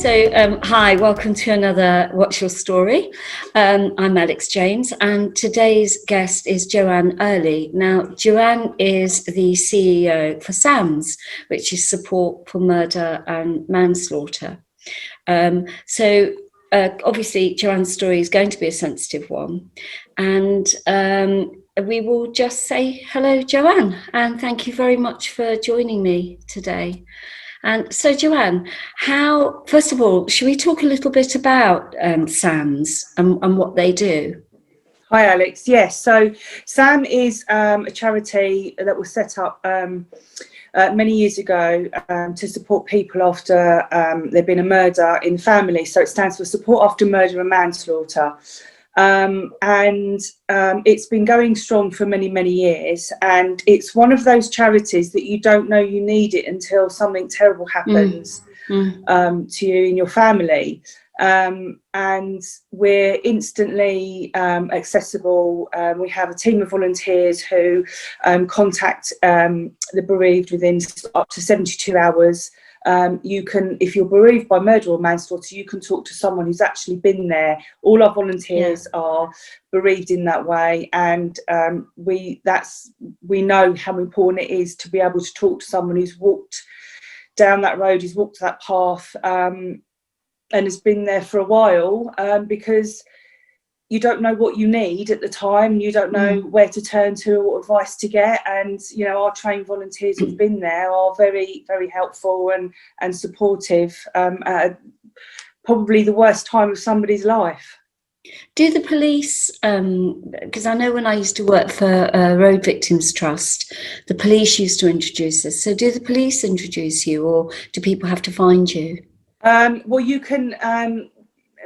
So, hi, welcome to another What's Your Story? I'm Alex James, and today's guest is Joanne Early. Now, Joanne is the CEO for SAMMS, which is Support for Murder and Manslaughter. Obviously, Joanne's story is going to be a sensitive one, and we will just say hello, Joanne, and thank you very much for joining me today. And so, Joanne, first of all, should we talk a little bit about SAMMS and what they do? Hi, Alex. Yes, so SAMM is a charity that was set up many years ago to support people after there'd been a murder in the family. So it stands for Support After Murder and Manslaughter. It's been going strong for many, many years, and it's one of those charities that you don't know you need it until something terrible happens to you in your family. And we're instantly accessible. We have a team of volunteers who contact the bereaved within up to 72 hours. You can, if you're bereaved by murder or manslaughter, you can talk to someone who's actually been there. All our volunteers are bereaved in that way, and we know how important it is to be able to talk to someone who's walked down that road, who's walked that path, and has been there for a while, because you don't know what you need at the time. You don't know where to turn to or what advice to get. And, you know, our trained volunteers who've been there are very, very helpful and supportive at probably the worst time of somebody's life. Do the police, because I know when I used to work for Road Victims Trust, the police used to introduce us. So do the police introduce you, or do people have to find you? Well, you can...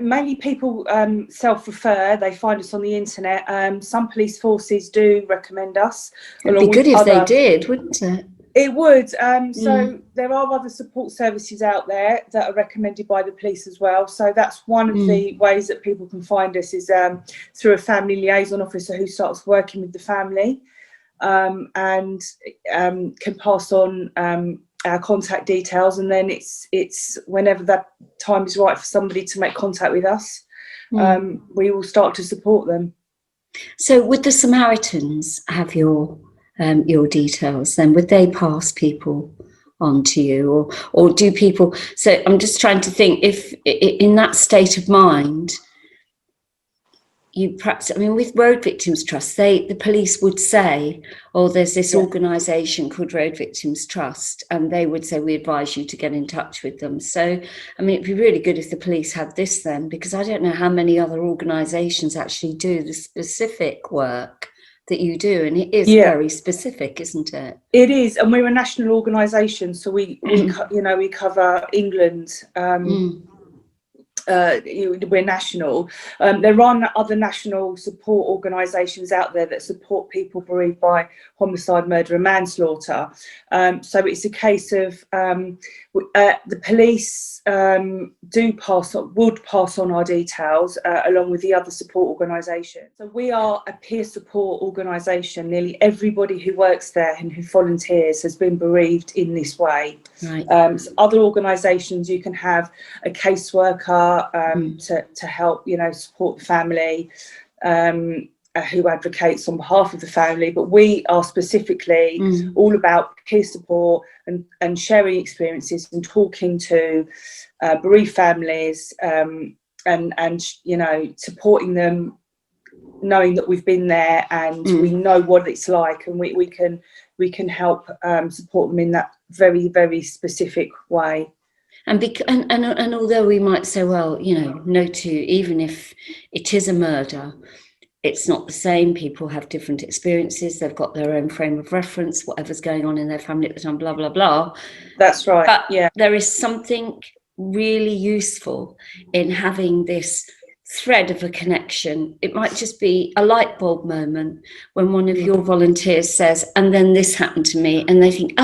mainly people self-refer. They find us on the internet. Some police forces do recommend us. It'd be good if they did, wouldn't it? It would. So there are other support services out there that are recommended by the police as well. So that's one of the ways that people can find us, is through a family liaison officer who starts working with the family and can pass on our contact details, and then it's whenever that time is right for somebody to make contact with us, we will start to support them. So would the Samaritans have your details then? Would they pass people on to you, or do people? So I'm just trying to think, if in that state of mind, you perhaps, I mean, with Road Victims Trust, the police would say, oh, there's this organisation called Road Victims Trust, and they would say, we advise you to get in touch with them. So, I mean, it'd be really good if the police had this then, because I don't know how many other organisations actually do the specific work that you do, and it is very specific, isn't it? It is, and we're a national organisation, so we cover England. We're national. There are other national support organisations out there that support people bereaved by homicide, murder and manslaughter. So it's a case of the police would pass on our details along with the other support organisations. So we are a peer support organisation. Nearly everybody who works there and who volunteers has been bereaved in this way. Right. So other organisations, you can have a caseworker to help, support the family, who advocates on behalf of the family, but we are specifically all about peer support and sharing experiences and talking to bereaved families, and supporting them, knowing that we've been there and we know what it's like, and we can help support them in that very, very specific way. And although we might say, well, no to, even if it is a murder, it's not the same. People have different experiences. They've got their own frame of reference, whatever's going on in their family at the time, blah, blah, blah. That's right. But there is something really useful in having this thread of a connection. It might just be a light bulb moment when one of your volunteers says, and then this happened to me, and they think,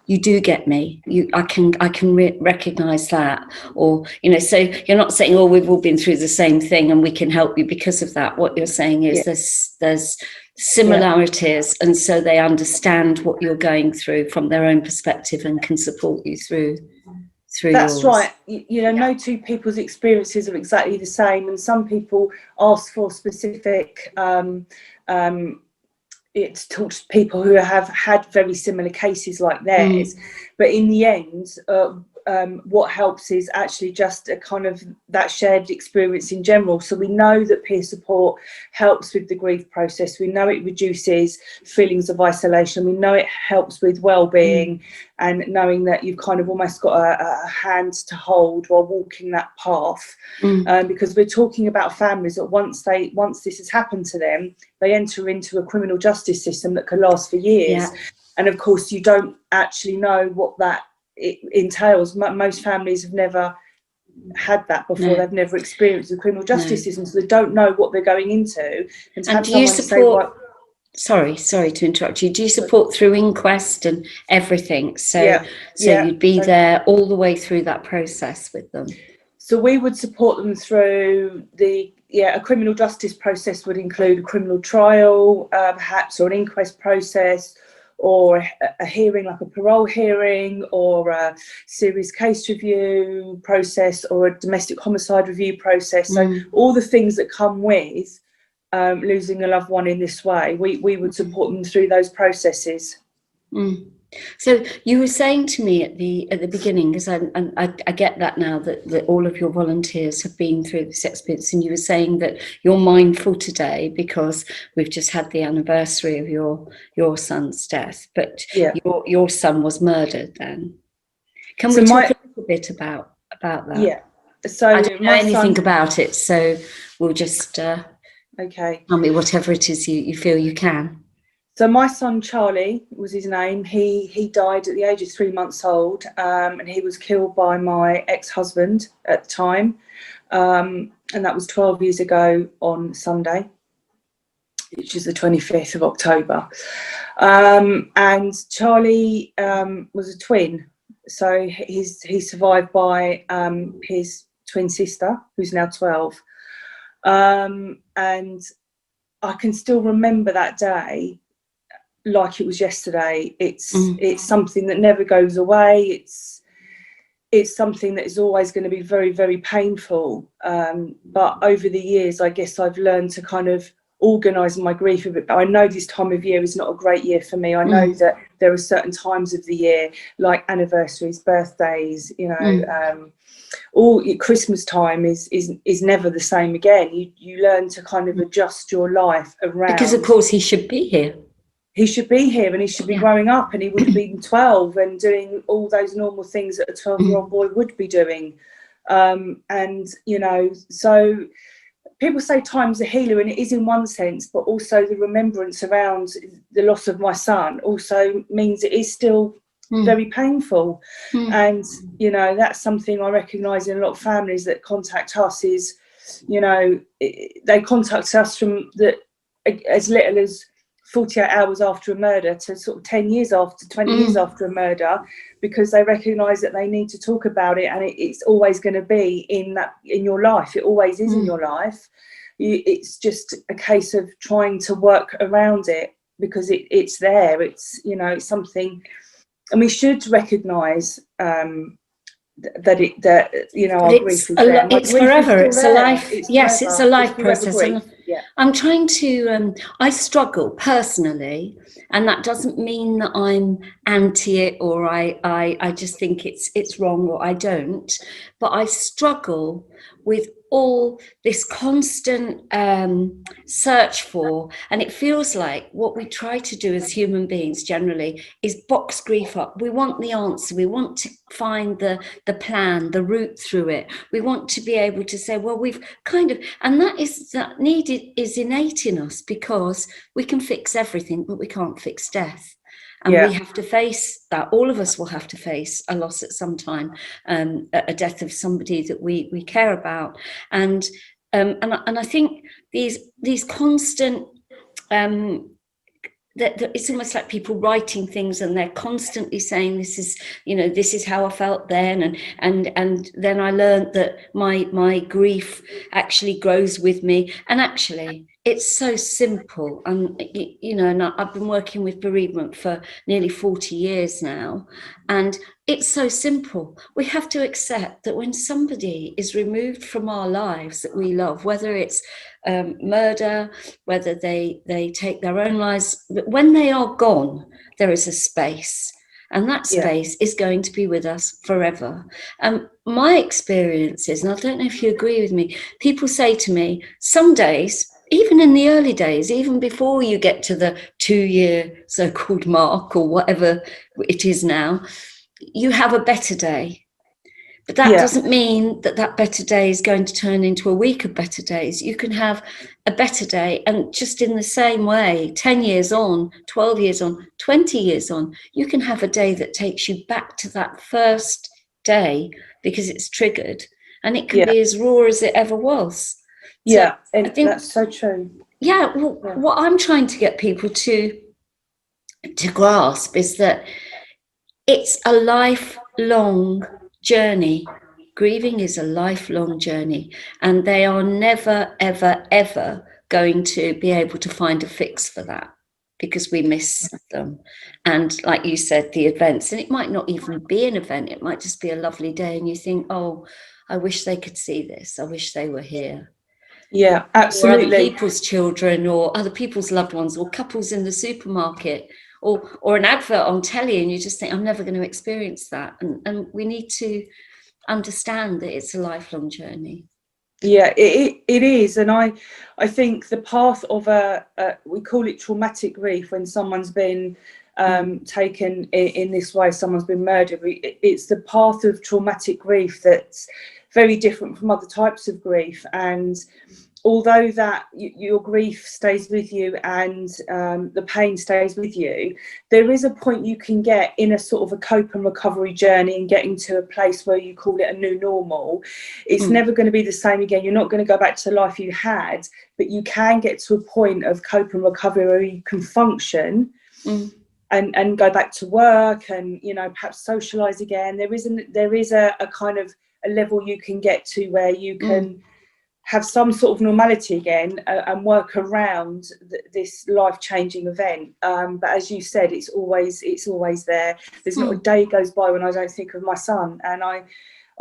you do get me. I can recognize that. Or, so you're not saying, we've all been through the same thing and we can help you because of that. What you're saying is there's similarities, and so they understand what you're going through from their own perspective and can support you through That's yours. right. No two people's experiences are exactly the same, and some people ask for specific it talks to people who have had very similar cases like theirs, but in the end, what helps is actually just a kind of that shared experience in general. So we know that peer support helps with the grief process. We know it reduces feelings of isolation. We know it helps with well-being, and knowing that you've kind of almost got a hand to hold while walking that path. Because we're talking about families that once this has happened to them, they enter into a criminal justice system that can last for years. And of course, you don't actually know what that it entails. Most families have never had that before. They've never experienced the criminal justice system, so they don't know what they're going into. And do you support sorry to interrupt you, do you support through inquest and everything? So you'd be there all the way through that process with them? So we would support them through a criminal justice process would include a criminal trial, perhaps, or an inquest process, or a hearing like a parole hearing, or a serious case review process, or a domestic homicide review process. So all the things that come with losing a loved one in this way, we would support them through those processes. So you were saying to me at the beginning, because I get that now, that all of your volunteers have been through this experience, and you were saying that you're mindful today because we've just had the anniversary of your son's death, but your son was murdered then. Can we talk a little bit about that? Yeah. So I don't know anything about it, so we'll just tell me whatever it is you feel you can. So my son Charlie was his name. He died at the age of 3 months old, and he was killed by my ex-husband at the time, and that was 12 years ago on Sunday, which is the 25th of October. And Charlie was a twin, so he's survived by his twin sister, who's now 12, and I can still remember that day like it was yesterday. It's something that never goes away. It's something that is always going to be very, very painful. But over the years, I guess I've learned to kind of organise my grief a bit. But I know this time of year is not a great year for me. I know that there are certain times of the year, like anniversaries, birthdays, all Christmas time is never the same again. You learn to kind of adjust your life around. Because of course he should be here. He should be here, and he should be growing up, and he would have been 12 and doing all those normal things that a 12-year-old boy would be doing. And, so people say time's a healer, and it is in one sense, but also the remembrance around the loss of my son also means it is still very painful. And, that's something I recognise in a lot of families that contact us is, they contact us from as little as 48 hours after a murder to sort of 10 years after, 20 years after a murder, because they recognise that they need to talk about it, and it's always going to be in your life. It always is in your life. It's just a case of trying to work around it because it's there. It's it's something, and we should recognise that our grief is there. It's forever. It's a life. Yes, it's a life process. I'm trying to. I struggle personally, and that doesn't mean that I'm anti it or I just think it's wrong or I don't. But I struggle with all this constant search for, and it feels like what we try to do as human beings generally is box grief up. We want the answer. We want to find the plan, the route through it. We want to be able to say, well, we've kind of, and that need is innate in us, because we can fix everything, but we can't fix death. And we have to face that. All of us will have to face a loss at some time, a death of somebody that we care about. And and I think these constant that it's almost like people writing things and they're constantly saying this is how I felt then, and then I learned that my grief actually grows with me, and actually it's so simple. And and I've been working with bereavement for nearly 40 years now, and it's so simple. We have to accept that when somebody is removed from our lives that we love, whether it's murder, whether they take their own lives, but when they are gone, there is a space, and that space is going to be with us forever. My experience is, and I don't know if you agree with me, people say to me, some days, even in the early days, even before you get to the 2-year so-called mark or whatever it is now, you have a better day. But that doesn't mean that better day is going to turn into a week of better days. You can have a better day, and just in the same way, 10 years on, 12 years on, 20 years on, you can have a day that takes you back to that first day because it's triggered, and it can be as raw as it ever was. And I think that's so true. What I'm trying to get people to grasp is that it's a lifelong journey. Grieving is a lifelong journey, and they are never, ever, ever going to be able to find a fix for that, because we miss them. And like you said, the events, and it might not even be an event, it might just be a lovely day, and you think, oh, I wish they could see this, I wish they were here. Yeah, absolutely. Or other people's children, or other people's loved ones, or couples in the supermarket, or an advert on telly, and you just think, I'm never going to experience that. And we need to understand that it's a lifelong journey. Yeah, it is. And I think the path of we call it traumatic grief, when someone's been taken in this way, someone's been murdered. It's the path of traumatic grief that's very different from other types of grief. And although that your grief stays with you and the pain stays with you, there is a point you can get in a sort of a cope and recovery journey and getting to a place where you call it a new normal. It's never going to be the same again. You're not going to go back to the life you had, but you can get to a point of cope and recovery where you can function and go back to work and, perhaps socialise again. There is a kind of a level you can get to where you can have some sort of normality again and work around this life-changing event. But as you said, it's always there. There's not a day goes by when I don't think of my son. And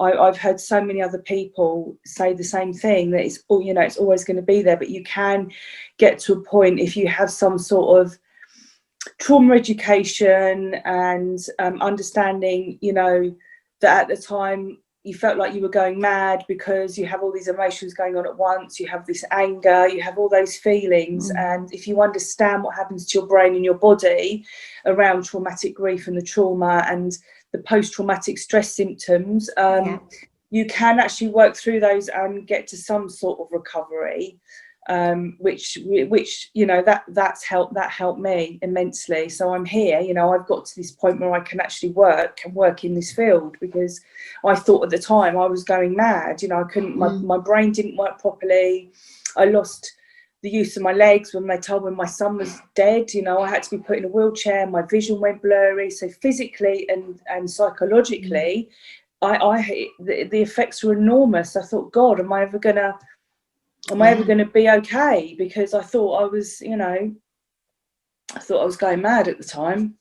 I've heard so many other people say the same thing, that it's always going to be there. But you can get to a point, if you have some sort of trauma education and understanding, that at the time you felt like you were going mad because you have all these emotions going on at once. You have this anger, you have all those feelings. And if you understand what happens to your brain and your body around traumatic grief and the trauma and the post-traumatic stress symptoms, you can actually work through those and get to some sort of recovery, which that helped me immensely. So I'm here, I've got to this point where I can actually work in this field, because I thought at the time I was going mad. I couldn't, my brain didn't work properly. I lost the use of my legs when they told me my son was dead. I had to be put in a wheelchair. My vision went blurry. So physically and psychologically, the effects were enormous. I thought, God, am I ever going to be okay? Because I thought I was, I thought I was going mad at the time.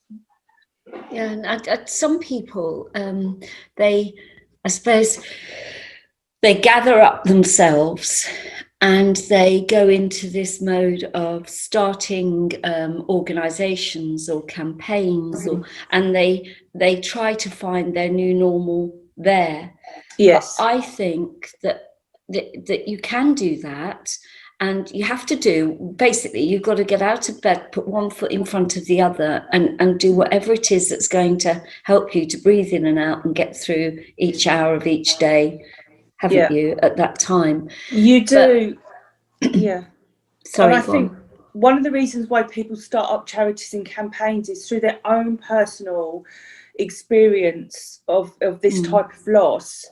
Yeah, and some people, I suppose, they gather up themselves and they go into this mode of starting organisations or campaigns, and they try to find their new normal there. Yes. But I think that you can do that, and you have to basically, you've got to get out of bed, put one foot in front of the other, and do whatever it is that's going to help you to breathe in and out and get through each hour of each day, haven't you, at that time? You do. Yeah. Sorry, and I think one of the reasons why people start up charities and campaigns is through their own personal experience of this type of loss.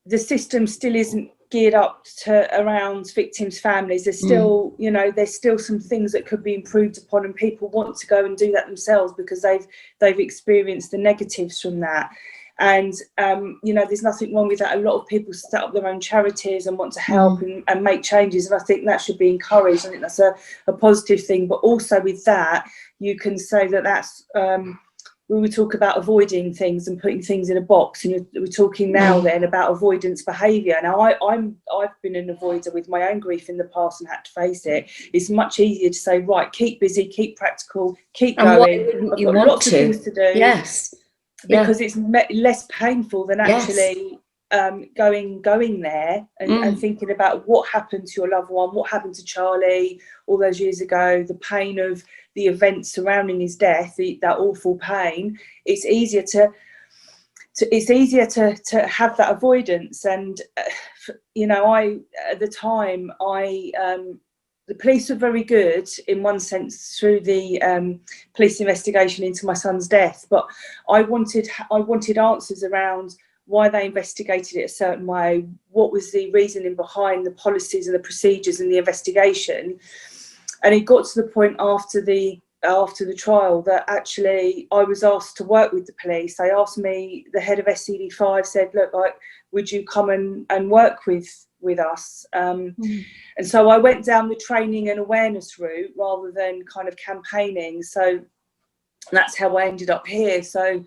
The system still isn't geared up to around victims' families. There's still, you know, there's still some things that could be improved upon, and people want to go and do that themselves because they've experienced the negatives from that. And you know, there's nothing wrong with that. A lot of people set up their own charities and want to help and make changes, and I think that should be encouraged. I think that's a positive thing. But also with that, you can say that that's we would talk about avoiding things and putting things in a box, and we're talking now then about avoidance behaviour. Now I've been an avoider with my own grief in the past and had to face it. It's much easier to say, right, keep busy, keep practical, keep going. I've got lots of things to do. Yes. Because it's less painful than actually going there and thinking about what happened to your loved one, what happened to Charlie all those years ago, the pain of the events surrounding his death, that awful pain. It's easier to have that avoidance. And you know, at the time the police were very good in one sense through the police investigation into my son's death, but I wanted answers around why they investigated it a certain way, what was the reasoning behind the policies and the procedures and the investigation. And it got to the point after the trial that actually I was asked to work with the police. They asked me, the head of SCD5 said, look, like, would you come and work with us? And so I went down the training and awareness route rather than kind of campaigning. So that's how I ended up here. So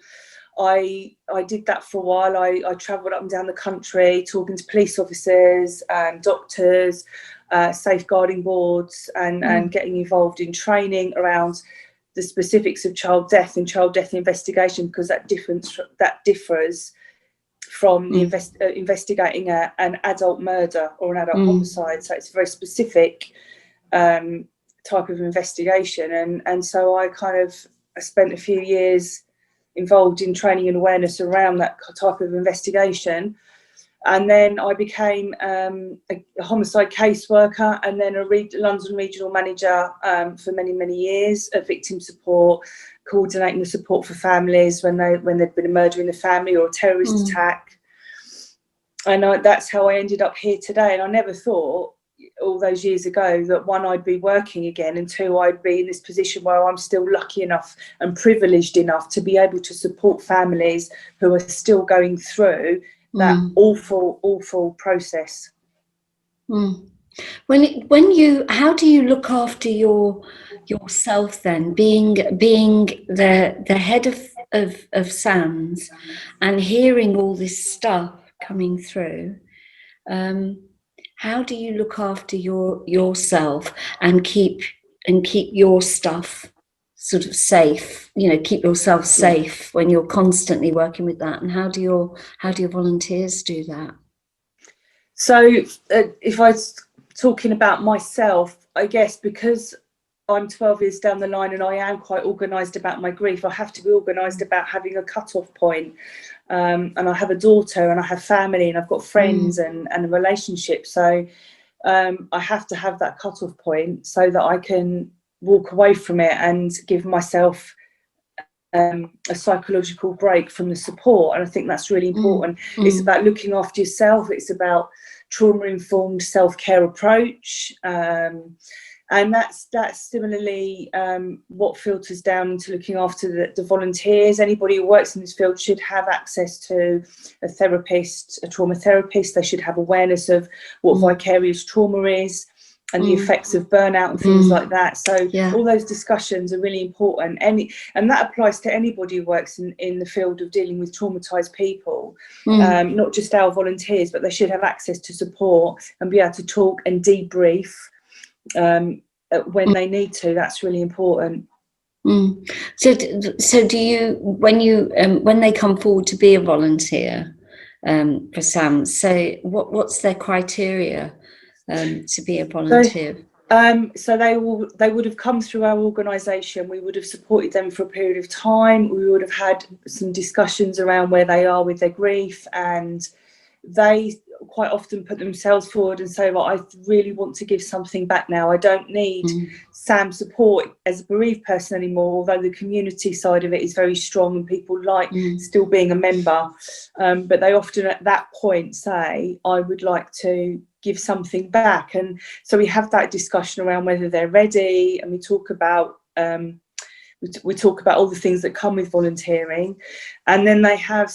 I did that for a while. I travelled up and down the country talking to police officers and doctors, safeguarding boards, and getting involved in training around the specifics of child death and child death investigation, because that differs from the investigating an adult murder or an adult homicide. So it's a very specific type of investigation. And so I spent a few years involved in training and awareness around that type of investigation. And then I became a homicide caseworker, and then a London regional manager for many, many years of victim support, coordinating the support for families when there'd been a murder in the family or a terrorist attack. And that's how I ended up here today. And I never thought all those years ago that, one, I'd be working again, and two, I'd be in this position where I'm still lucky enough and privileged enough to be able to support families who are still going through that awful process. How do you look after yourself then, being the head of SAMS and hearing all this stuff coming through? How do you look after yourself and keep your stuff sort of safe, you know, keep yourself safe when you're constantly working with that? And how do your volunteers do that? So if I was talking about myself, I guess because I'm 12 years down the line and I am quite organised about my grief, I have to be organised about having a cut-off point. And I have a daughter and I have family and I've got friends and a relationship. So I have to have that cut-off point so that I can walk away from it and give myself a psychological break from the support. And I think that's really important. It's about looking after yourself. It's about trauma-informed self-care approach. And that's similarly what filters down into looking after the volunteers. Anybody who works in this field should have access to a therapist, a trauma therapist. They should have awareness of what vicarious trauma is and the effects of burnout and things like that. So all those discussions are really important. And that applies to anybody who works in the field of dealing with traumatised people, not just our volunteers, but they should have access to support and be able to talk and debrief when they need to. That's really important. So do you, when they come forward to be a volunteer for SAMM, so what's their criteria to be a volunteer? So they would have come through our organisation. We would have supported them for a period of time. We would have had some discussions around where they are with their grief and they quite often put themselves forward and say, well, I really want to give something back now. I don't need SAMM support as a bereaved person anymore, although the community side of it is very strong and people like still being a member. But they often at that point say, I would like to give something back. And so we have that discussion around whether they're ready, and we talk about all the things that come with volunteering. And then they have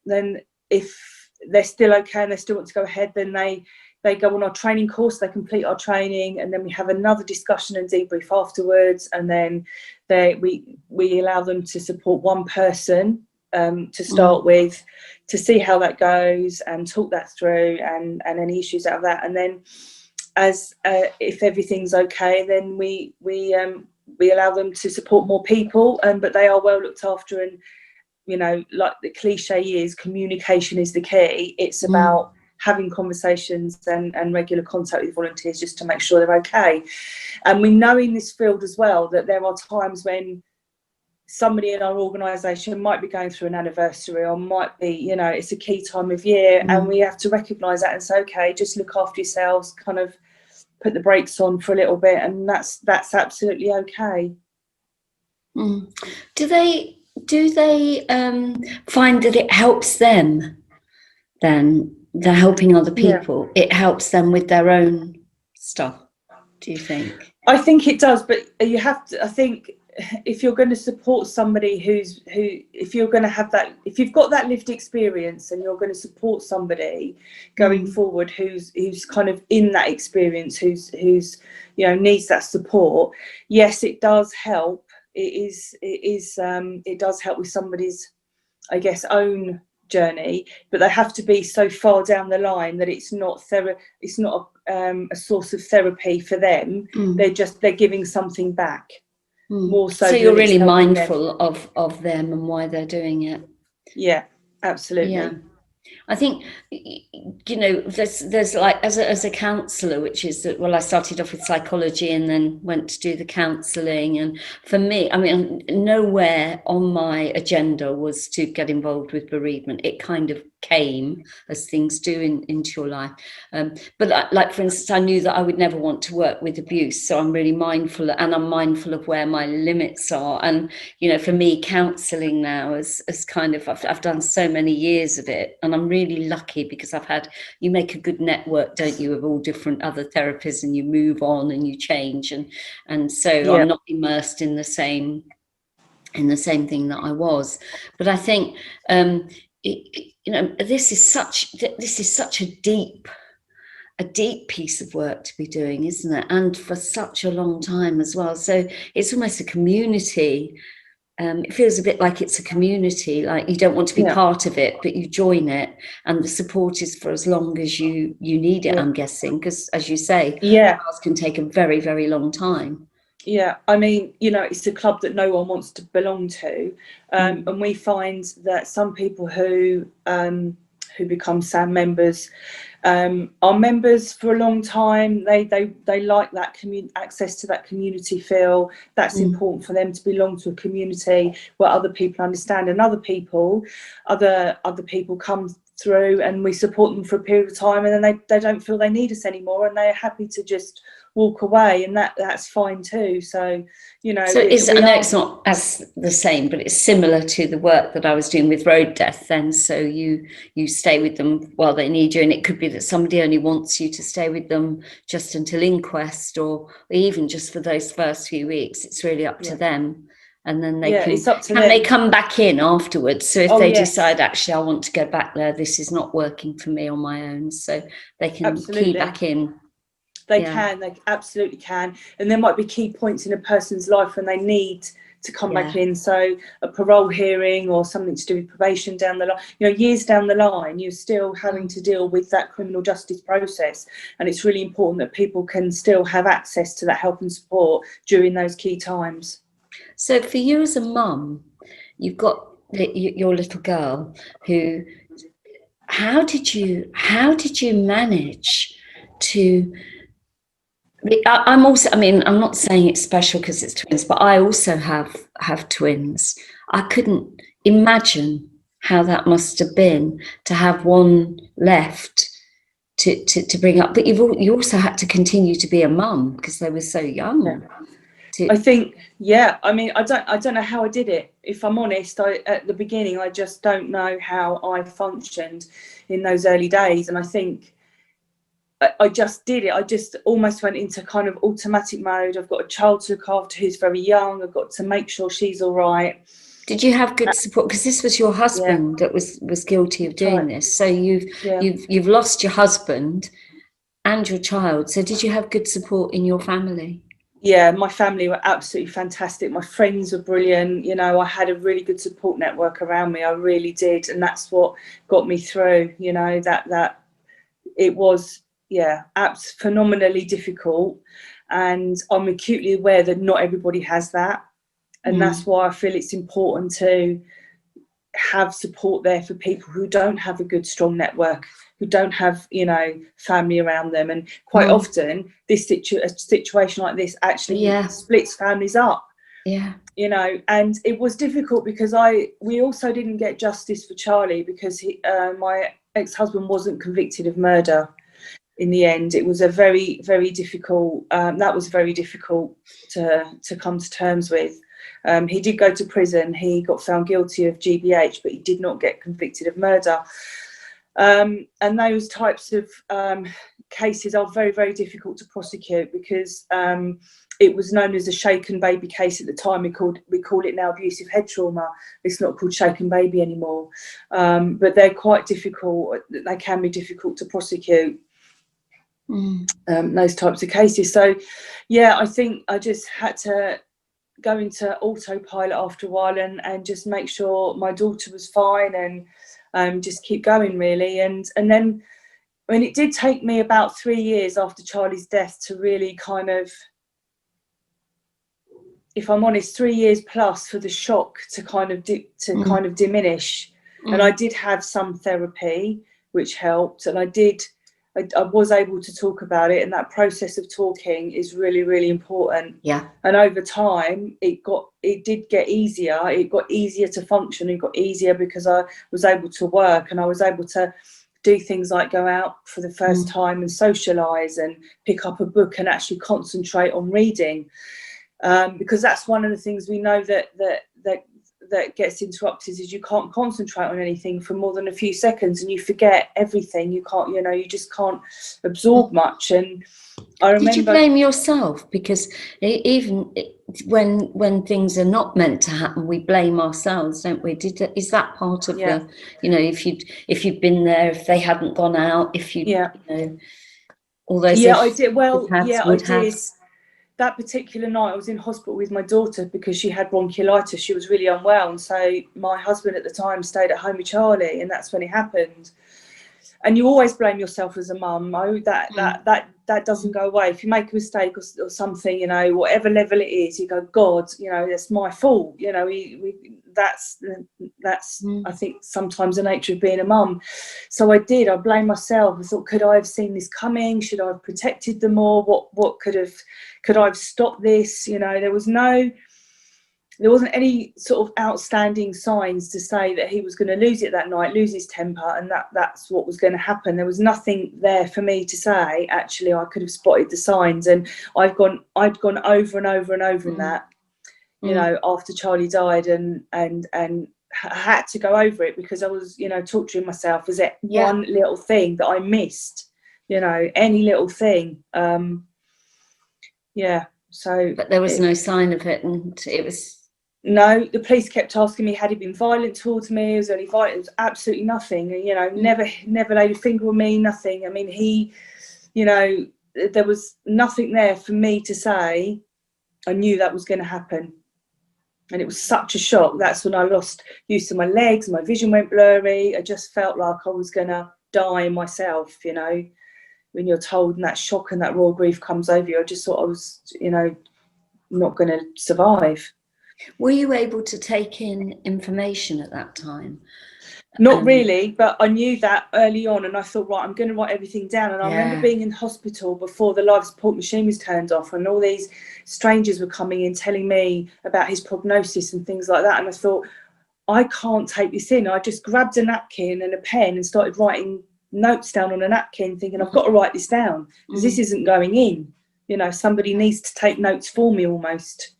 then if they're still okay and they still want to go ahead, then they go on our training course, they complete our training, and then we have another discussion and debrief afterwards. And then we allow them to support one person to start with, to see how that goes and talk that through and any issues out of that. And then as if everything's okay, then we allow them to support more people, but they are well looked after. And you know, like the cliche is, communication is the key. It's about having conversations and regular contact with volunteers just to make sure they're okay. And we know in this field as well that there are times when somebody in our organisation might be going through an anniversary, or might be, you know, it's a key time of year, and we have to recognise that and say, okay, just look after yourselves, kind of put the brakes on for a little bit, and that's absolutely okay. Do they find that it helps them then? They're helping other people. It helps them with their own stuff, do you think? I think it does, but you have to, I think, if you're going to support somebody if you're going to have that, if you've got that lived experience and you're going to support somebody going forward who's kind of in that experience, who's you know, needs that support, yes, it does help. It does help with somebody's, I guess, own journey, but they have to be so far down the line that it's not a source of therapy for them. They're giving something back. More so you're really mindful of them and why they're doing it. Yeah, absolutely. Yeah. I think, you know, there's like, as a counsellor, which is that, well, I started off with psychology and then went to do the counselling. And for me, I mean, nowhere on my agenda was to get involved with bereavement. It kind of came as things do into your life. But like, for instance, I knew that I would never want to work with abuse. So I'm really mindful, and I'm mindful of where my limits are. And, you know, for me, counselling now is kind of, I've done so many years of it, and I'm really lucky because you make a good network, don't you, of all different other therapists, and you move on and you change. And so I'm not immersed in the same thing that I was. But I think, you know, this is such a deep piece of work to be doing, isn't it? And for such a long time as well. So it's almost a community. It feels a bit like it's a community, like you don't want to be part of it, but you join it, and the support is for as long as you need it, I'm guessing, because as you say, ours can take a very, very long time. Yeah, I mean, you know, it's a club that no one wants to belong to, and we find that some people who become SAMM members are members for a long time. They like that access to that community feel. That's important for them to belong to a community where other people understand, and other people come through and we support them for a period of time, and then they don't feel they need us anymore, and they're happy to just walk away, and that's fine too. So, you know, so I know it's not as the same, but it's similar to the work that I was doing with road death then. So you stay with them while they need you, and it could be that somebody only wants you to stay with them just until inquest, or even just for those first few weeks. It's really up to them. And then they come back in afterwards. So if they decide, actually, I want to go back there, this is not working for me on my own, so they can key back in. They absolutely can. And there might be key points in a person's life when they need to come back in. So a parole hearing or something to do with probation down the line, you know, years down the line, you're still having to deal with that criminal justice process. And it's really important that people can still have access to that help and support during those key times. So for you as a mum, you've got your little girl who, how did you manage to, I'm not saying it's special because it's twins, but I also have twins. I couldn't imagine how that must have been to have one left to bring up. But you also had to continue to be a mum because they were so young. I think, yeah, I mean, I don't know how I did it. If I'm honest, at the beginning, I just don't know how I functioned in those early days. And I think I just did it. I just almost went into kind of automatic mode. I've got a child to look after who's very young. I've got to make sure she's all right. Did you have good support? Because this was your husband that was guilty of doing this. So you've lost your husband and your child. So did you have good support in your family? Yeah, my family were absolutely fantastic. My friends were brilliant. You know, I had a really good support network around me. I really did. And that's what got me through, you know, that it was, phenomenally difficult. And I'm acutely aware that not everybody has that. And that's why I feel it's important to have support there for people who don't have a good, strong network, who don't have, you know, family around them. And quite often this a situation like this actually splits families up. You know, and it was difficult because we also didn't get justice for Charlie because my ex-husband wasn't convicted of murder in the end. It was a very, very difficult, that was very difficult to come to terms with. He did go to prison. He got found guilty of GBH, but he did not get convicted of murder. And those types of cases are very, very difficult to prosecute because it was known as a shaken baby case at the time. We call it now abusive head trauma. It's not called shaken baby anymore. But they're quite difficult. They can be difficult to prosecute. Those types of cases. So, yeah, I think I just had to go into autopilot after a while and just make sure my daughter was fine and just keep going really. And then, I mean, it did take me about 3 years after Charlie's death to really kind of, if I'm honest, 3 years plus for the shock to kind of kind of diminish. And I did have some therapy which helped, and I was able to talk about it, and that process of talking is really, really important. And over time, it did get easier. It got easier to function. It got easier because I was able to work and I was able to do things like go out for the first time and socialise and pick up a book and actually concentrate on reading. Because that's one of the things we know that gets interrupted is you can't concentrate on anything for more than a few seconds and you forget everything. You can't, you know, you just can't absorb much. And I remember. Did you blame yourself? Because even when things are not meant to happen, we blame ourselves, don't we? Is that part of the, you know, if you'd been there, if they hadn't gone out, if you know, all those. I did. Well, I did. That particular night I was in hospital with my daughter because she had bronchiolitis. She was really unwell. And so my husband at the time stayed at home with Charlie, and that's when it happened. And you always blame yourself as a mum. That doesn't go away. If you make a mistake or something, you know, whatever level it is, you go, God, you know, that's my fault. You know, that's I think sometimes the nature of being a mum. So I blame myself. I thought, could I have seen this coming? Should I have protected them more? What could I have stopped this? You know, there wasn't any sort of outstanding signs to say that he was going to lose it that night, lose his temper, and that's what was going to happen. There was nothing there for me to say, actually, I could have spotted the signs. And I'd gone over and over and over in that, you know, after Charlie died, and I had to go over it because I was, you know, torturing myself. Was it one little thing that I missed? You know, any little thing. So. But there was no sign of it, and it was. No, the police kept asking me, had he been violent towards me? Was there any violence? It was absolutely nothing. You know, never laid a finger on me, nothing. I mean, you know, there was nothing there for me to say. I knew that was going to happen. And it was such a shock. That's when I lost use of my legs, my vision went blurry. I just felt like I was going to die myself, you know, when you're told and that shock and that raw grief comes over you. I just thought I was, you know, not going to survive. Were you able to take in information at that time? Not really, but I knew that early on, and I thought, right, I'm going to write everything down. And I remember being in hospital before the life support machine was turned off, and all these strangers were coming in telling me about his prognosis and things like that. And I thought, I can't take this in. I just grabbed a napkin and a pen and started writing notes down on a napkin, thinking I've got to write this down because this isn't going in. You know, somebody needs to take notes for me almost.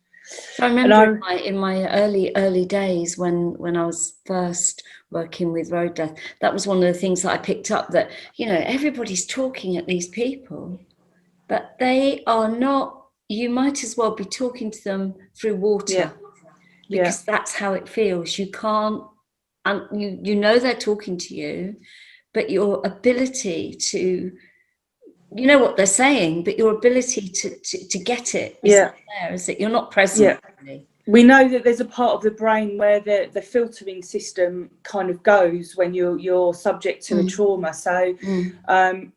So I remember in my early days when I was first working with road death, that was one of the things that I picked up, that, you know, everybody's talking at these people, but they are not, you might as well be talking to them through water, because that's how it feels. You can't, and you know they're talking to you, but your ability to, you know what they're saying, but your ability to get it isn't there, is it? You're not present. Really. We know that there's a part of the brain where the filtering system kind of goes when you're subject to a trauma. So,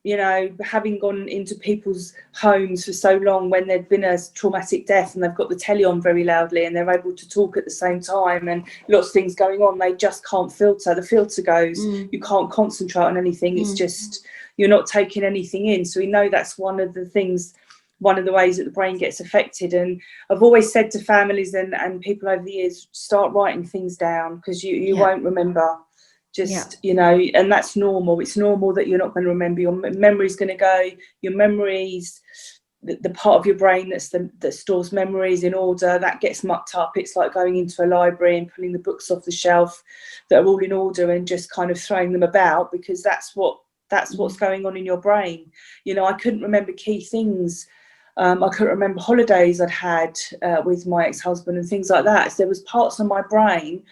you know, having gone into people's homes for so long when there'd been a traumatic death and they've got the telly on very loudly and they're able to talk at the same time and lots of things going on, they just can't filter. The filter goes, you can't concentrate on anything. It's just, you're not taking anything in. So we know that's one of the things, one of the ways that the brain gets affected. And I've always said to families and people over the years, start writing things down, because you won't remember. Just, you know, and that's normal. It's normal that you're not going to remember. Your memory's going to go. Your memories, the part of your brain that stores memories in order, that gets mucked up. It's like going into a library and pulling the books off the shelf that are all in order and just kind of throwing them about, because that's what's going on in your brain. You know, I couldn't remember key things. I couldn't remember holidays I'd had with my ex-husband and things like that. So there was parts of my brain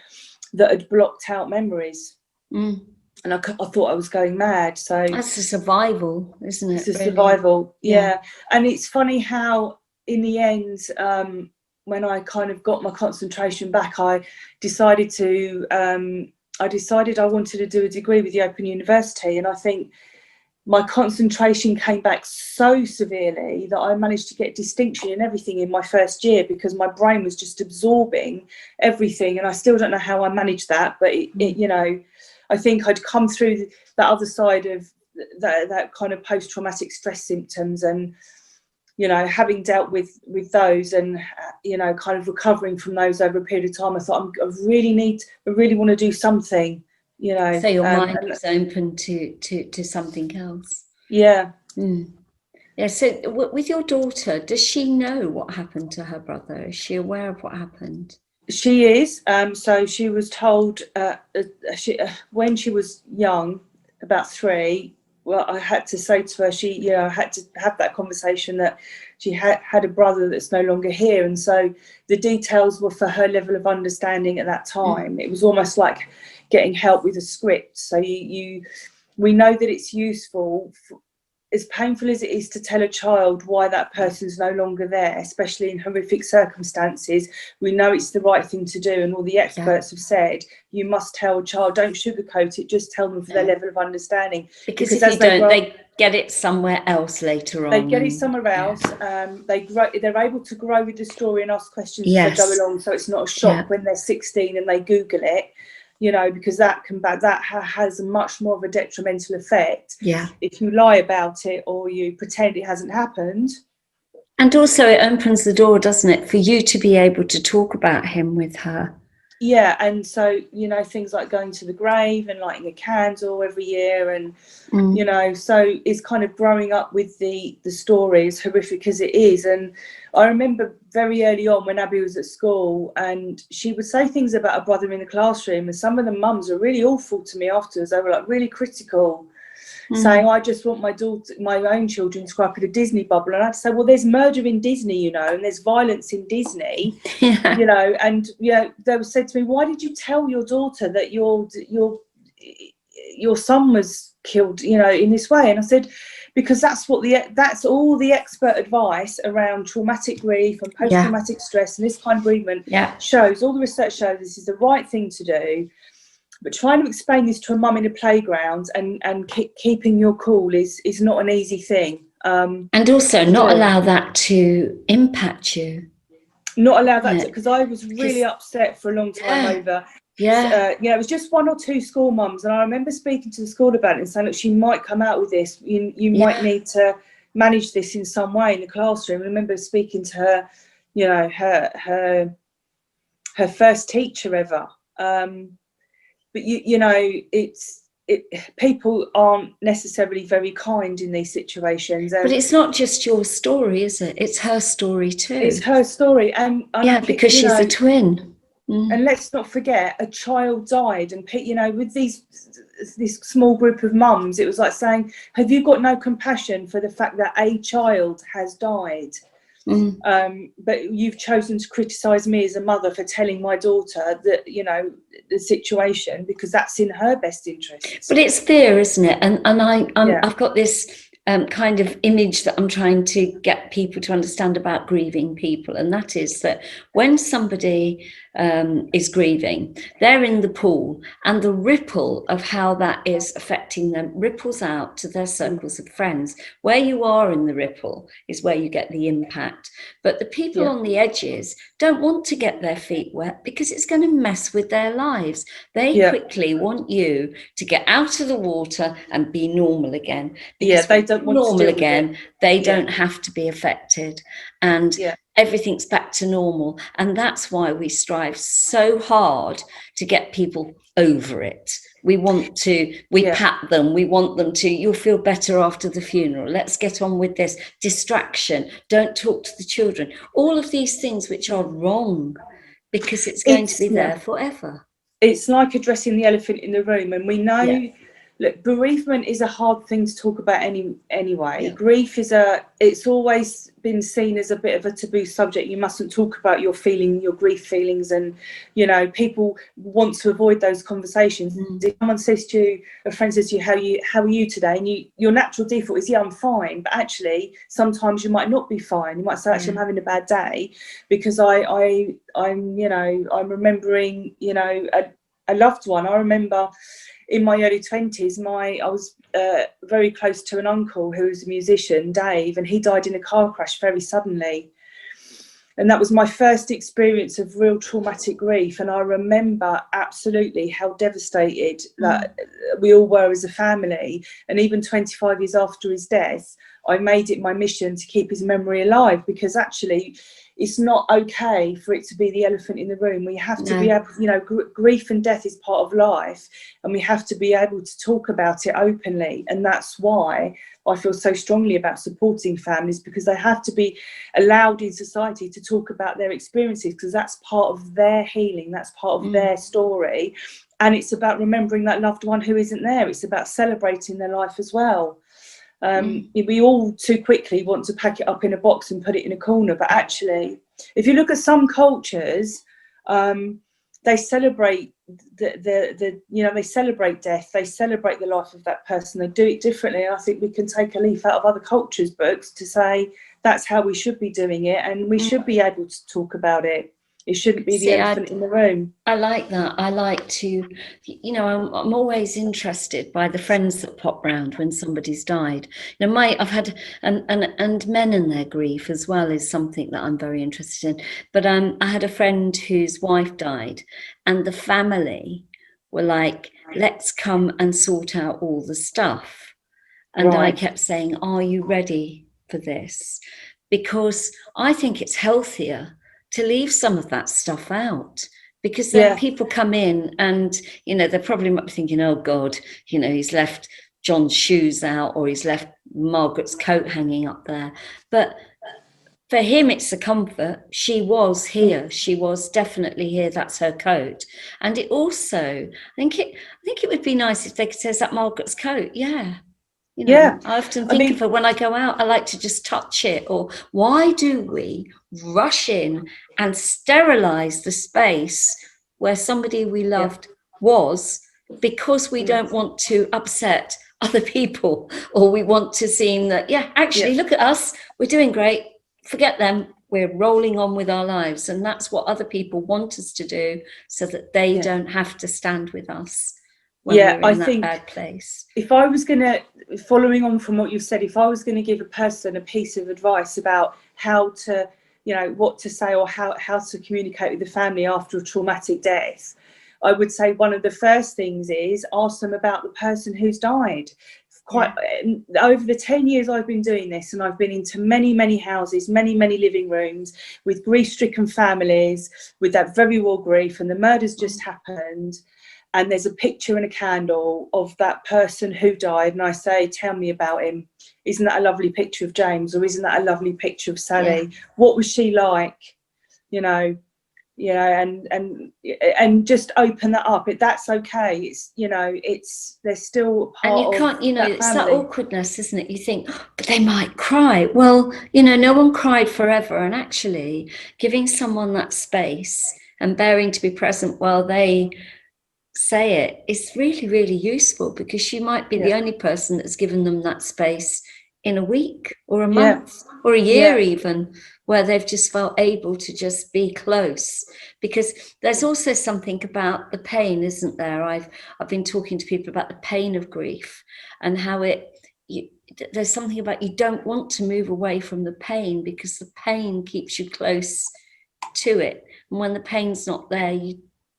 that had blocked out memories. And I thought I was going mad. So that's a survival, isn't it? It's a really? survival, yeah. And it's funny how in the end, when I kind of got my concentration back, I decided I wanted to do a degree with the Open University. And I think my concentration came back so severely that I managed to get distinction in everything in my first year, because my brain was just absorbing everything. And I still don't know how I managed that, but it you know, I think I'd come through that other side of that kind of post-traumatic stress symptoms, and, you know, having dealt with those and, you know, kind of recovering from those over a period of time, I thought I really want to do something. You know, so your mind was open to something else. Yeah. Yeah. So with your daughter, does she know what happened to her brother? Is she aware of what happened? She is. So she was told when she was young, about 3. Well, I had to say to her, I had to have that conversation that she had a brother that's no longer here, and so the details were for her level of understanding at that time. It was almost like getting help with a script. So we know that it's useful, as painful as it is to tell a child why that person's no longer there, especially in horrific circumstances. We know it's the right thing to do, and all the experts have said you must tell a child, don't sugarcoat it, just tell them for their level of understanding. Because if you don't, they get it somewhere else later on. They get it somewhere else. They're able to grow with the story and ask questions as they go along, so it's not a shock when they're 16 and they Google it. You know, because that has much more of a detrimental effect if you lie about it or you pretend it hasn't happened. And also it opens the door, doesn't it, for you to be able to talk about him with her. Yeah, and so, you know, things like going to the grave and lighting a candle every year, and you know, so it's kind of growing up with the story, as horrific as it is. And I remember very early on when Abby was at school, and she would say things about her brother in the classroom, and some of the mums were really awful to me afterwards. They were like really critical, saying, I just want my own children to grow up in a Disney bubble. And I'd say, well, there's murder in Disney, you know, and there's violence in Disney, you know. And they said to me, why did you tell your daughter that your son was killed, you know, in this way? And I said, because that's all the expert advice around traumatic grief and post-traumatic stress and this kind of bereavement shows. All the research shows this is the right thing to do. But trying to explain this to a mum in a playground and keeping your cool is not an easy thing. And also not allow that to impact you. Not allow that, because I was really upset for a long time over. You know, it was just 1 or 2 school mums, and I remember speaking to the school about it and saying, look, she might come out with this. You might need to manage this in some way in the classroom. I remember speaking to her, you know, her first teacher ever. But people aren't necessarily very kind in these situations. But it's not just your story, is it? It's her story too. It's her story, and yeah, because she's a twin. And let's not forget, a child died, and with this small group of mums, it was like saying, have you got no compassion for the fact that a child has died? But you've chosen to criticise me as a mother for telling my daughter that, the situation, because that's in her best interest. But it's fear, isn't it? And I've got this kind of image that I'm trying to get people to understand about grieving people, and that is that when somebody is grieving, they're in the pool, and the ripple of how that is affecting them ripples out to their circles of friends. Where you are in the ripple is where you get the impact. But the people on the edges don't want to get their feet wet because it's going to mess with their lives. They quickly want you to get out of the water and be normal again. Because they don't want normal to deal again. with it. They don't have to be affected, and everything's back to normal. And that's why we strive so hard to get people over it. We pat them. We want them to, you'll feel better after the funeral. Let's get on with this. Distraction. Don't talk to the children. All of these things which are wrong, because it's going to be there forever. It's like addressing the elephant in the room. And we know, look, bereavement is a hard thing to talk about anyway. Grief it's always been seen as a bit of a taboo subject. You mustn't talk about your grief feelings, and people want to avoid those conversations. If someone says to you, a friend says to you, how are you today, and your natural default is I'm fine, but actually sometimes you might not be fine. You might say, actually I'm having a bad day because I'm remembering a loved one. I remember in my early 20s, I was very close to an uncle who was a musician, Dave, and he died in a car crash very suddenly. And that was my first experience of real traumatic grief. And I remember absolutely how devastated that we all were as a family. And even 25 years after his death, I made it my mission to keep his memory alive, because actually it's not okay for it to be the elephant in the room. We have to be able, grief and death is part of life, and we have to be able to talk about it openly. And that's why I feel so strongly about supporting families, because they have to be allowed in society to talk about their experiences, because that's part of their healing, that's part of their story. And it's about remembering that loved one who isn't there. It's about celebrating their life as well. We all too quickly want to pack it up in a box and put it in a corner, but actually, if you look at some cultures, they celebrate they celebrate death, they celebrate the life of that person, they do it differently. And I think we can take a leaf out of other cultures' books to say that's how we should be doing it, and we should be able to talk about it. It shouldn't be the elephant in the room. I like that. I like to, I'm always interested by the friends that pop round when somebody's died. I've had, and men and their grief as well is something that I'm very interested in. But I had a friend whose wife died, and the family were like, let's come and sort out all the stuff. And I kept saying, are you ready for this? Because I think it's healthier to leave some of that stuff out, because then people come in and, they probably might be thinking, oh God, he's left John's shoes out, or he's left Margaret's coat hanging up there. But for him, it's a comfort. She was here. She was definitely here. That's her coat. And it also, I think it would be nice if they could say, is that Margaret's coat? I often think of her when I go out. I like to just touch it. Or why do we rush in and sterilize the space where somebody we loved was, because we don't want to upset other people, or we want to seem that, look at us, we're doing great, forget them, we're rolling on with our lives. And that's what other people want us to do, so that they don't have to stand with us. I think bad place. If I was going to, following on from what you've said, if I was going to give a person a piece of advice about how to, what to say, or how to communicate with the family after a traumatic death, I would say one of the first things is ask them about the person who's died. quite over the 10 years I've been doing this, and I've been into many houses, many living rooms with grief-stricken families with that very raw grief, and the murder's just happened, and there's a picture and a candle of that person who died, and I say, tell me about him. Isn't that a lovely picture of James, or isn't that a lovely picture of Sally? What was she like? You know, and just open that up. That's okay. It's, you know, there's still part and you can't, you know, it's that family. awkwardness, isn't it? You think, oh, but they might cry. Well, you know, no one cried forever, and actually giving someone that space and bearing to be present while they say it is really useful, because you might be the only person that's given them that space in a week or a month or a year even, where they've just felt able to just be close. Because there's also something about the pain, isn't there? I've been talking to people about the pain of grief, and how there's something about, you don't want to move away from the pain, because the pain keeps you close to it, and when the pain's not there,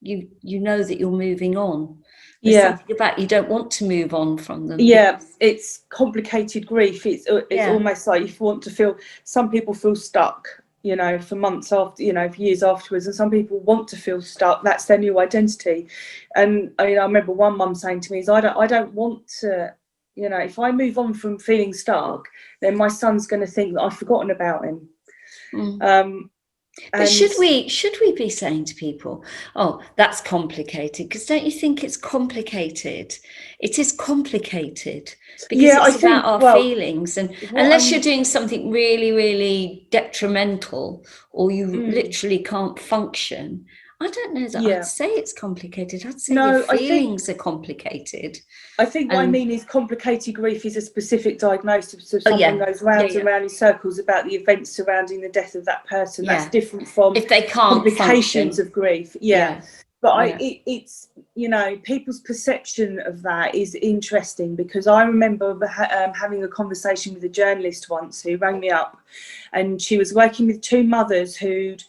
you know that you're moving on. There's something about, you don't want to move on from them. It's complicated grief. It's almost like you want to feel, some people feel stuck, you know, for months after, you know, for years afterwards, and some people want to feel stuck. That's their new identity. And I remember one mum saying to me, I don't want to, you know, if I move on from feeling stuck, then my son's going to think that I've forgotten about him. But should we be saying to people, oh, that's complicated? Because don't you think it's complicated? It is complicated, because it's about our feelings. And unless you're doing something really detrimental, or you literally can't function, I don't know that I'd say it's complicated. I'd say your feelings are complicated. I think what I mean is, complicated grief is a specific diagnosis. So someone goes round and round in circles about the events surrounding the death of that person. That's different from if they can't complications function of grief. But it's, you know, people's perception of that is interesting, because I remember having a conversation with a journalist once who rang me up, and she was working with two mothers who'd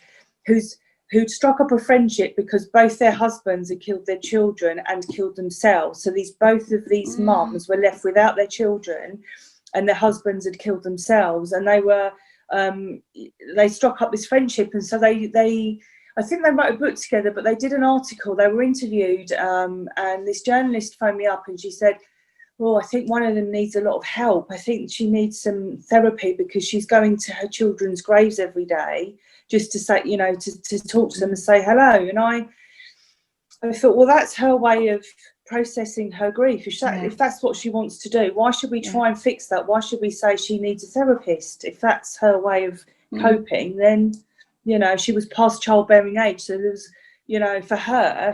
struck up a friendship because both their husbands had killed their children and killed themselves. So both of these mums were left without their children, and their husbands had killed themselves, and they struck up this friendship. And so they I think they wrote a book together, but they did an article. They were interviewed, and this journalist phoned me up, and she said, oh, I think one of them needs a lot of help. I think she needs some therapy, because she's going to her children's graves every day just to say, you know, to talk to them and say hello. And I thought, well, that's her way of processing her grief. If that's what she wants to do, why should we try and fix that? Why should we say she needs a therapist? If that's her way of coping, then, you know, she was past childbearing age. So there was, you know, for her,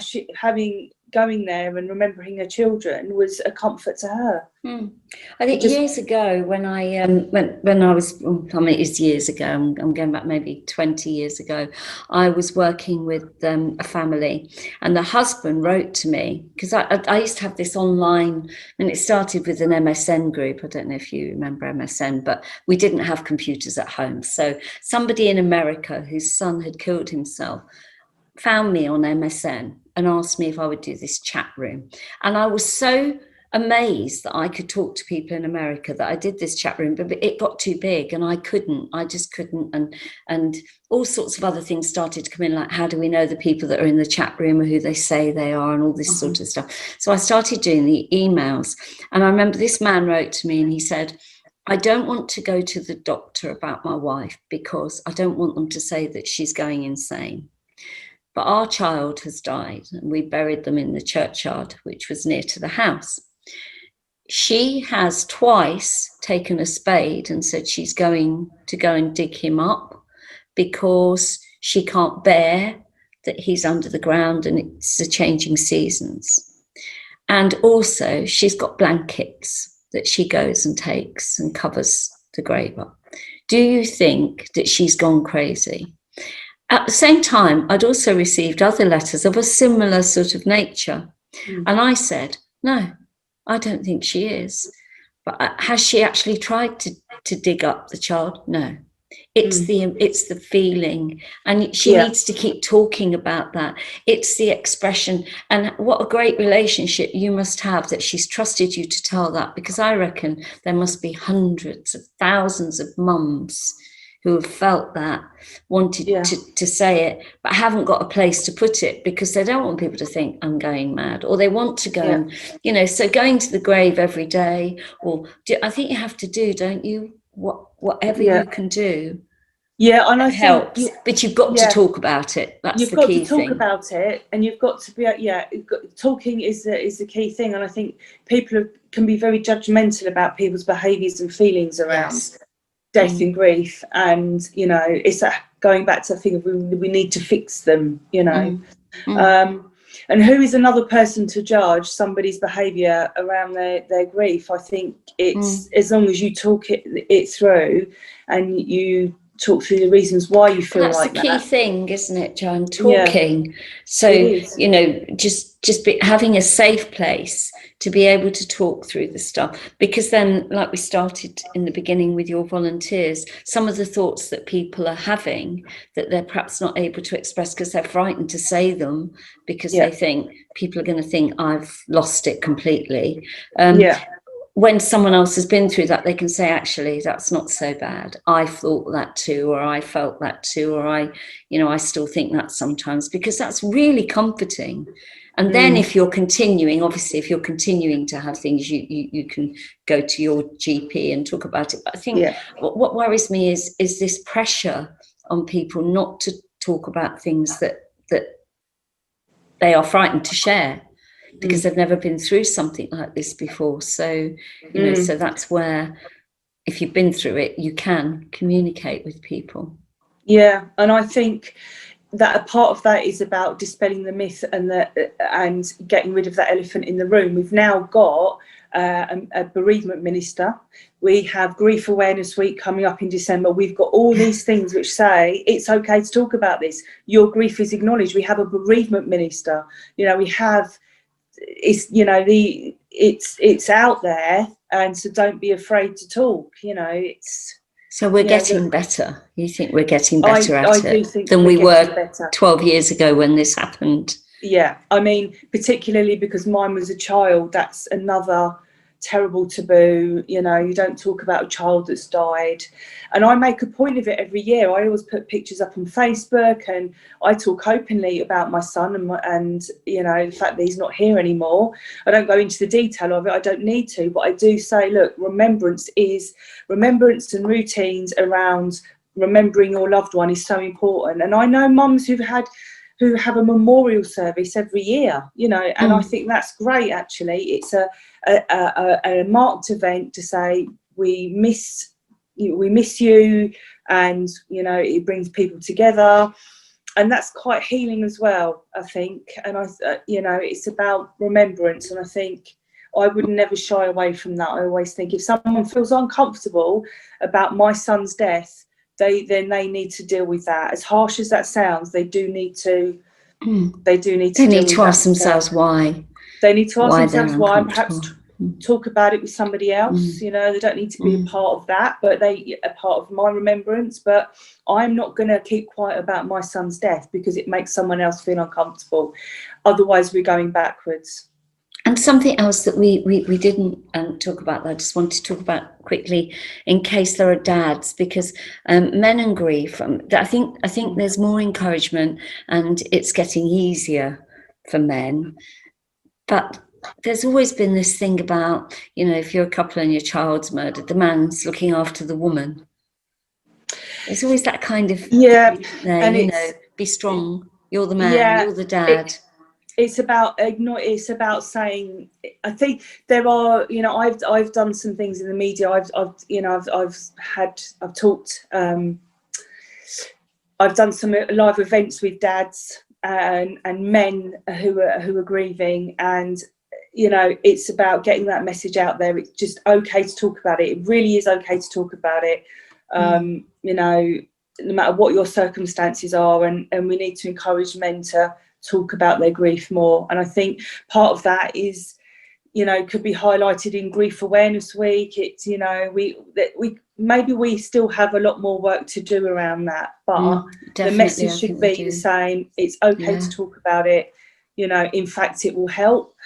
going there and remembering her children was a comfort to her. I think years ago, when I was, I mean, it's years ago, I'm going back maybe 20 years ago, I was working with a family, and the husband wrote to me, because I used to have this online, and it started with an MSN group. I don't know if you remember MSN, but we didn't have computers at home. So somebody in America whose son had killed himself found me on MSN and asked me if I would do this chat room. And I was so amazed that I could talk to people in America that I did this chat room, but it got too big and I just couldn't. And all sorts of other things started to come in, like, how do we know the people that are in the chat room or who they say they are, and all this sort of stuff. So I started doing the emails, and I remember this man wrote to me and he said, I don't want to go to the doctor about my wife, because I don't want them to say that she's going insane. But our child has died, and we buried them in the churchyard, which was near to the house. She has twice taken a spade and said she's going to go and dig him up, because she can't bear that he's under the ground and it's the changing seasons. And also she's got blankets that she goes and takes and covers the grave up. Do you think that she's gone crazy? At the same time, I'd also received other letters of a similar sort of nature. And I said, no, I don't think she is. But has she actually tried to dig up the child? No. It's the feeling, and she needs to keep talking about that. It's the expression, and what a great relationship you must have that she's trusted you to tell that, because I reckon there must be hundreds of thousands of mums who have felt that, wanted to say it, but haven't got a place to put it because they don't want people to think I'm going mad, or they want to go and, you know, so going to the grave every day, or I think you have to do, don't you? Whatever you can do. Yeah, and I helps, think, but you've got to talk about it. That's the key thing. You've got to talk about it, and you've got to be, talking is the key thing. And I think people can be very judgmental about people's behaviours and feelings around death and grief, and you know, it's going back to the thing of we need to fix them, you know. And who is another person to judge somebody's behaviour around their grief? I think it's as long as you talk it through, and you talk through the reasons why you feel like that. That's the key thing, isn't it, Joanne? Talking. So, you know, just having a safe place to be able to talk through the stuff. Because then, like we started in the beginning with your volunteers, some of the thoughts that people are having that they're perhaps not able to express because they're frightened to say them, because they think people are going to think I've lost it completely. When someone else has been through that, they can say, actually, that's not so bad. I thought that too, or I felt that too, or I still think that sometimes, because that's really comforting. And then if you're continuing, obviously, if you're continuing to have things, you can go to your GP and talk about it. But I think what worries me is this pressure on people not to talk about things that they are frightened to share, because they've never been through something like this before. So, you know, so that's where, if you've been through it, you can communicate with people. Yeah, and I think that a part of that is about dispelling the myth and getting rid of that elephant in the room. We've now got a bereavement minister. We have Grief Awareness Week coming up in December. We've got all these things which say it's okay to talk about this. Your grief is acknowledged. We have a bereavement minister. You know, we have, it's, you know, it's out there, and so don't be afraid to talk. You know, it's. So we're getting better. You think we're getting better at it than we were 12 years ago when this happened? Yeah, I mean, particularly because mine was a child. That's another terrible taboo. You know, you don't talk about a child that's died. And I make a point of it every year. I always put pictures up on Facebook, and I talk openly about my son and you know, the fact that he's not here anymore. I don't go into the detail of it. I don't need to, but I do say, look, remembrance and routines around remembering your loved one is so important. And I know mums who have a memorial service every year, you know, and I think that's great. Actually, it's a marked event to say we miss you, and you know, it brings people together, and that's quite healing as well, I think. And you know, it's about remembrance, and I think I would never shy away from that. I always think if someone feels uncomfortable about my son's death, they need to deal with that. As harsh as that sounds, they do need to ask themselves why. They need to ask themselves why, and perhaps talk about it with somebody else. You know, they don't need to be a part of that, but they are part of my remembrance. But I'm not going to keep quiet about my son's death because it makes someone else feel uncomfortable. Otherwise, we're going backwards. And something else that we didn't talk about that I just wanted to talk about quickly, in case there are dads, because men and grief, I think there's more encouragement and it's getting easier for men. But there's always been this thing about, you know, if you're a couple and your child's murdered, the man's looking after the woman. There's always that kind of thing there, and you know, be strong. You're the man. You're the dad. It's about saying, I think there are, you know, I've done some things in the media. I've talked. I've done some live events with dads and men who are grieving, and you know, it's about getting that message out there. It's just okay to talk about it. It really is okay to talk about it. You know, no matter what your circumstances are, and we need to encourage men to talk about their grief more. And I think part of that is could be highlighted in Grief Awareness Week. It's, we still have a lot more work to do around that, but the message should be the same. It's okay to talk about it. In fact, it will help.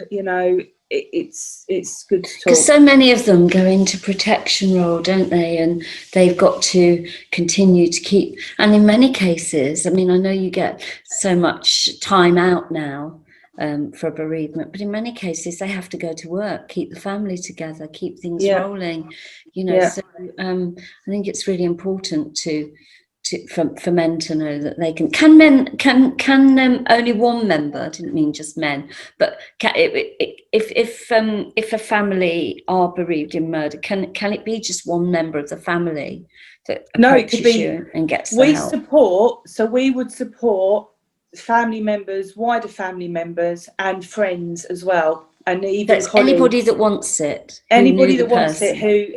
It's good to talk. Because so many of them go into protection role, don't they? And they've got to continue to keep. And in many cases, I mean, I know you get so much time out now for bereavement, but in many cases they have to go to work, keep the family together, keep things rolling. So I think it's really important for men to know that they can only one member, I didn't mean just men, but if a family are bereaved in murder, can it be just one member of the family that approaches you and gets the help? We would support family members, wider family members, and friends as well, and even anybody that wants it,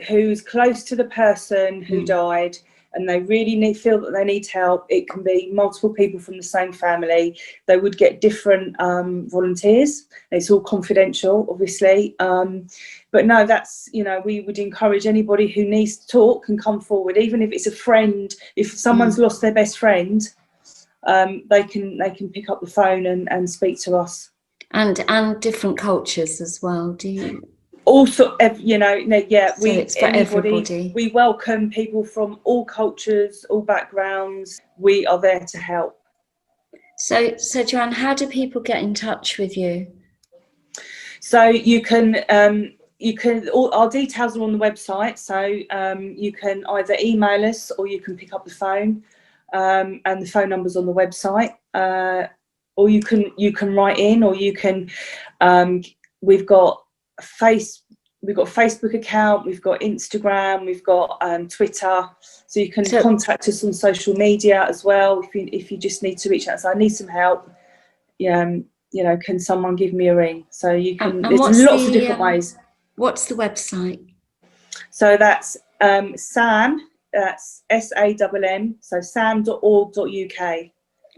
who's close to the person who died, and they really feel that they need help. It can be multiple people from the same family. They would get different volunteers. It's all confidential, obviously. But no, that's, we would encourage anybody who needs to talk and come forward, even if it's a friend. If someone's lost their best friend, they can pick up the phone and speak to us. And different cultures as well. Do you? Also, So it's for everybody. We welcome people from all cultures, all backgrounds. We are there to help. So Joanne, how do people get in touch with you? So you can all our details are on the website. So you can either email us or you can pick up the phone, and the phone number's on the website. Or you can write in, or you can. We've got Facebook account, we've got Instagram, we've got Twitter, so you can contact us on social media as well if you just need to reach out. So I need some help. Can someone give me a ring? So you can. There's lots of different ways. What's the website? So that's SAMM. That's SAMM. So SAMM.org.uk.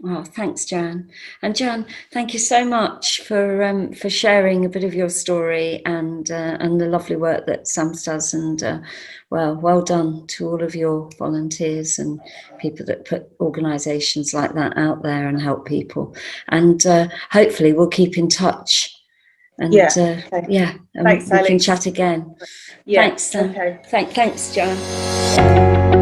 Oh, thanks, Joanne. And Joanne, thank you so much for sharing a bit of your story and the lovely work that SAMM does. And well done to all of your volunteers and people that put organisations like that out there and help people. And hopefully we'll keep in touch. And thanks, we can chat again. Yeah. Thanks. Thanks, Joanne.